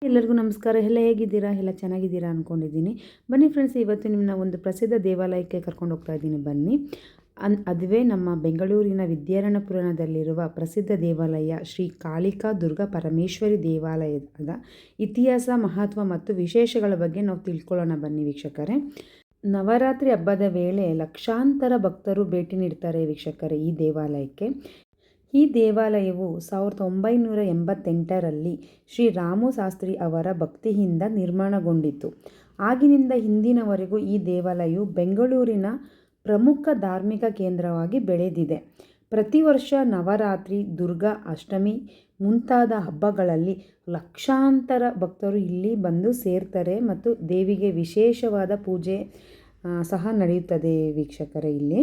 ಎಲ್ಲರಿಗೂ ನಮಸ್ಕಾರ. ಎಲ್ಲ ಹೇಗಿದ್ದೀರಾ? ಎಲ್ಲ ಚೆನ್ನಾಗಿದ್ದೀರಾ ಅಂದ್ಕೊಂಡಿದ್ದೀನಿ. ಬನ್ನಿ ಫ್ರೆಂಡ್ಸ್, ಇವತ್ತು ನಿಮ್ಮನ್ನ ಒಂದು ಪ್ರಸಿದ್ಧ ದೇವಾಲಯಕ್ಕೆ ಕರ್ಕೊಂಡು ಹೋಗ್ತಾ ಇದ್ದೀನಿ. ಬನ್ನಿ. ಅದುವೇ ನಮ್ಮ ಬೆಂಗಳೂರಿನ ವಿದ್ಯಾರಣ್ಯಪುರದಲ್ಲಿರುವ ಪ್ರಸಿದ್ಧ ದೇವಾಲಯ ಶ್ರೀ ಕಾಳಿಕಾ ದುರ್ಗಾ ಪರಮೇಶ್ವರಿ ದೇವಾಲಯದ ಇತಿಹಾಸ, ಮಹತ್ವ ಮತ್ತು ವಿಶೇಷಗಳ ಬಗ್ಗೆ ನಾವು ತಿಳ್ಕೊಳ್ಳೋಣ. ಬನ್ನಿ ವೀಕ್ಷಕರೇ. ನವರಾತ್ರಿ ಹಬ್ಬದ ವೇಳೆ ಲಕ್ಷಾಂತರ ಭಕ್ತರು ಭೇಟಿ ನೀಡ್ತಾರೆ ವೀಕ್ಷಕರೇ ಈ ದೇವಾಲಯಕ್ಕೆ. ಈ ದೇವಾಲಯವು 1988ರಲ್ಲಿ ಶ್ರೀ ರಾಮು ಶಾಸ್ತ್ರಿ ಅವರ ಭಕ್ತಿಯಿಂದ ನಿರ್ಮಾಣಗೊಂಡಿತು. ಆಗಿನಿಂದ ಇಂದಿನವರೆಗೂ ಈ ದೇವಾಲಯವು ಬೆಂಗಳೂರಿನ ಪ್ರಮುಖ ಧಾರ್ಮಿಕ ಕೇಂದ್ರವಾಗಿ ಬೆಳೆದಿದೆ. ಪ್ರತಿ ವರ್ಷ ನವರಾತ್ರಿ, ದುರ್ಗಾ ಅಷ್ಟಮಿ ಮುಂತಾದ ಹಬ್ಬಗಳಲ್ಲಿ ಲಕ್ಷಾಂತರ ಭಕ್ತರು ಇಲ್ಲಿ ಬಂದು ಸೇರ್ತಾರೆ ಮತ್ತು ದೇವಿಗೆ ವಿಶೇಷವಾದ ಪೂಜೆ ಸಹ ನಡೆಯುತ್ತದೆ ವೀಕ್ಷಕರೇ. ಇಲ್ಲಿ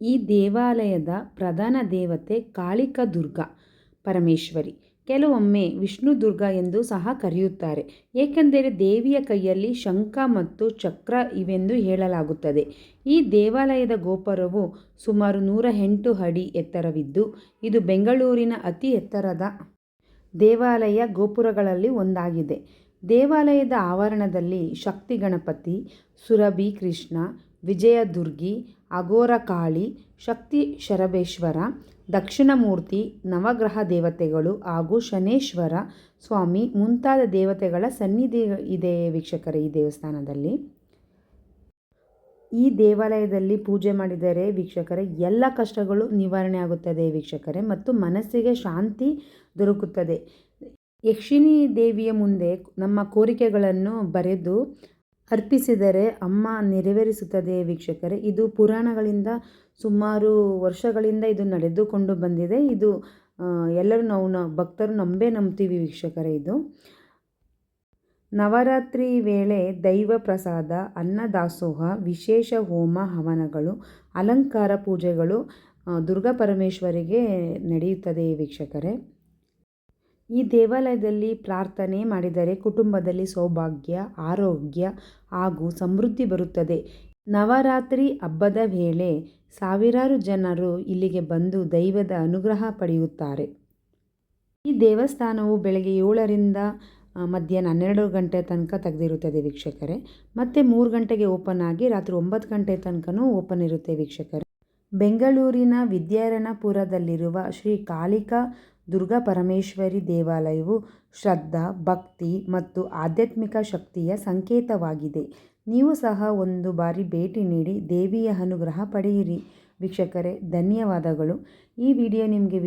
ಈ ದೇವಾಲಯದ ಪ್ರಧಾನ ದೇವತೆ ಕಾಳಿಕಾ ದುರ್ಗಾ ಪರಮೇಶ್ವರಿ, ಕೆಲವೊಮ್ಮೆ ವಿಷ್ಣು ದುರ್ಗಾ ಎಂದು ಸಹ ಕರೆಯುತ್ತಾರೆ, ಏಕೆಂದರೆ ದೇವಿಯ ಕೈಯಲ್ಲಿ ಶಂಖ ಮತ್ತು ಚಕ್ರ ಇವೆಂದು ಹೇಳಲಾಗುತ್ತದೆ. ಈ ದೇವಾಲಯದ ಗೋಪುರವು ಸುಮಾರು 108 ಅಡಿ ಎತ್ತರವಿದ್ದು, ಇದು ಬೆಂಗಳೂರಿನ ಅತಿ ಎತ್ತರದ ದೇವಾಲಯ ಗೋಪುರಗಳಲ್ಲಿ ಒಂದಾಗಿದೆ. ದೇವಾಲಯದ ಆವರಣದಲ್ಲಿ ಶಕ್ತಿ ಗಣಪತಿ, ಸುರಭಿ ಕೃಷ್ಣ, ವಿಜಯದುರ್ಗಿ, ಅಘೋರ ಕಾಳಿ, ಶಕ್ತಿ ಶರಬೇಶ್ವರ, ದಕ್ಷಿಣಮೂರ್ತಿ, ನವಗ್ರಹ ದೇವತೆಗಳು ಹಾಗೂ ಶನೇಶ್ವರ ಸ್ವಾಮಿ ಮುಂತಾದ ದೇವತೆಗಳ ಸನ್ನಿಧಿ ಇದೆ ವೀಕ್ಷಕರೇ ಈ ದೇವಸ್ಥಾನದಲ್ಲಿ. ಈ ದೇವಾಲಯದಲ್ಲಿ ಪೂಜೆ ಮಾಡಿದರೆ ವೀಕ್ಷಕರೇ ಎಲ್ಲ ಕಷ್ಟಗಳು ನಿವಾರಣೆ ಆಗುತ್ತದೆ ವೀಕ್ಷಕರೇ, ಮತ್ತು ಮನಸ್ಸಿಗೆ ಶಾಂತಿ ದೊರಕುತ್ತದೆ. ಯಕ್ಷಿಣಿ ದೇವಿಯ ಮುಂದೆ ನಮ್ಮ ಕೋರಿಕೆಗಳನ್ನು ಬರೆದು ಅರ್ಪಿಸಿದರೆ ಅಮ್ಮ ನೆರವೇರಿಸುತ್ತದೆ ವೀಕ್ಷಕರೇ. ಇದು ಪುರಾಣಗಳಿಂದ ಸುಮಾರು ವರ್ಷಗಳಿಂದ ಇದು ನಡೆದುಕೊಂಡು ಬಂದಿದೆ. ಇದು ಎಲ್ಲರೂ ನಾವು ಭಕ್ತರು ನಂಬ್ತೀವಿ ವೀಕ್ಷಕರೇ. ಇದು ನವರಾತ್ರಿ ವೇಳೆ ದೈವ ಪ್ರಸಾದ, ಅನ್ನದಾಸೋಹ, ವಿಶೇಷ ಹೋಮ ಹವನಗಳು, ಅಲಂಕಾರ ಪೂಜೆಗಳು ದುರ್ಗಾ ಪರಮೇಶ್ವರಿಗೆ ನಡೆಯುತ್ತದೆ ವೀಕ್ಷಕರೇ. ಈ ದೇವಾಲಯದಲ್ಲಿ ಪ್ರಾರ್ಥನೆ ಮಾಡಿದರೆ ಕುಟುಂಬದಲ್ಲಿ ಸೌಭಾಗ್ಯ, ಆರೋಗ್ಯ ಹಾಗೂ ಸಮೃದ್ಧಿ ಬರುತ್ತದೆ. ನವರಾತ್ರಿ ಹಬ್ಬದ ವೇಳೆ ಸಾವಿರಾರು ಜನರು ಇಲ್ಲಿಗೆ ಬಂದು ದೈವದ ಅನುಗ್ರಹ ಪಡೆಯುತ್ತಾರೆ. ಈ ದೇವಸ್ಥಾನವು ಬೆಳಗ್ಗೆ 7ರಿಂದ ಮಧ್ಯಾಹ್ನ 12 ಗಂಟೆ ತನಕ ತೆಗೆದಿರುತ್ತದೆ ವೀಕ್ಷಕರೇ. ಮತ್ತು 3 ಗಂಟೆಗೆ ಓಪನ್ ಆಗಿ ರಾತ್ರಿ 9 ಗಂಟೆ ತನಕನೂ ಓಪನ್ ಇರುತ್ತೆ ವೀಕ್ಷಕರೇ. ಬೆಂಗಳೂರಿನ ವಿದ್ಯಾರಣ್ಯಪುರದಲ್ಲಿರುವ ಶ್ರೀ ಕಾಳಿಕಾ ದುರ್ಗಾ ಪರಮೇಶ್ವರಿ ದೇವಾಲಯವು ಶ್ರದ್ಧಾ, ಭಕ್ತಿ ಮತ್ತು ಆಧ್ಯಾತ್ಮಿಕ ಶಕ್ತಿಯ ಸಂಕೇತವಾಗಿದೆ. ನೀವು ಸಹ ಒಂದು ಬಾರಿ ಭೇಟಿ ನೀಡಿ ದೇವಿಯ ಅನುಗ್ರಹ ಪಡೆಯಿರಿ ವೀಕ್ಷಕರೇ. ಧನ್ಯವಾದಗಳು. ಈ ವಿಡಿಯೋ ನಿಮಗೆ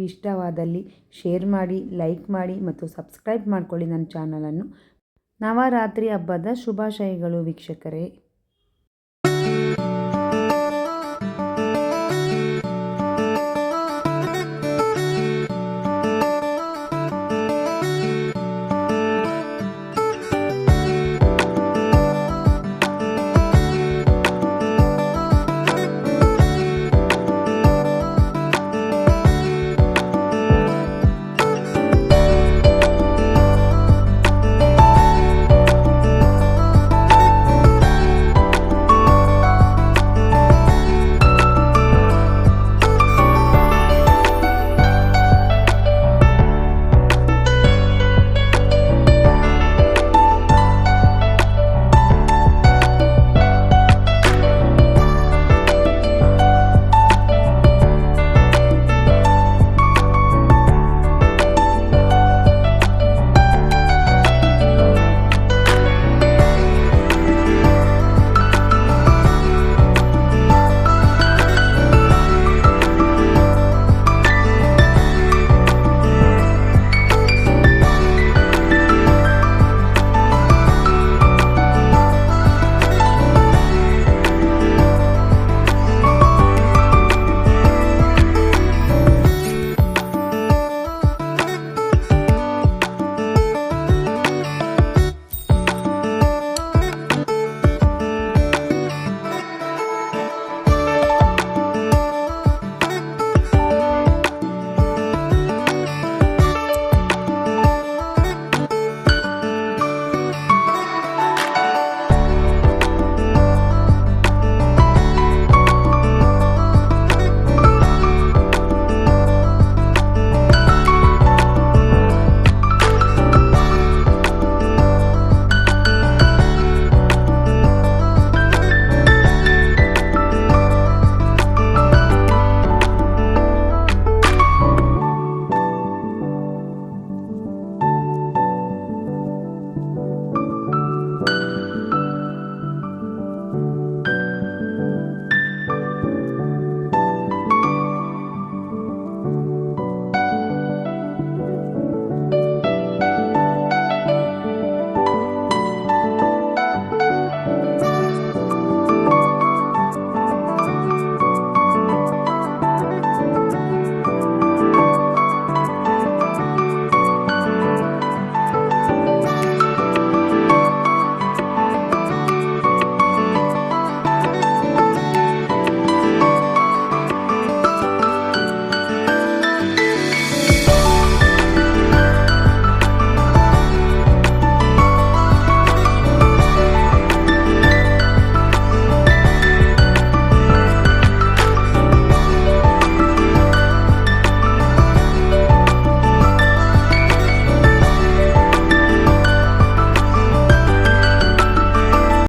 ಇಷ್ಟವಾದಲ್ಲಿ ಶೇರ್ ಮಾಡಿ, ಲೈಕ್ ಮಾಡಿ ಮತ್ತು ಸಬ್ಸ್ಕ್ರೈಬ್ ಮಾಡಿಕೊಳ್ಳಿ ನನ್ನ ಚಾನಲನ್ನು. ನವರಾತ್ರಿ ಹಬ್ಬದ ಶುಭಾಶಯಗಳು ವೀಕ್ಷಕರೇ.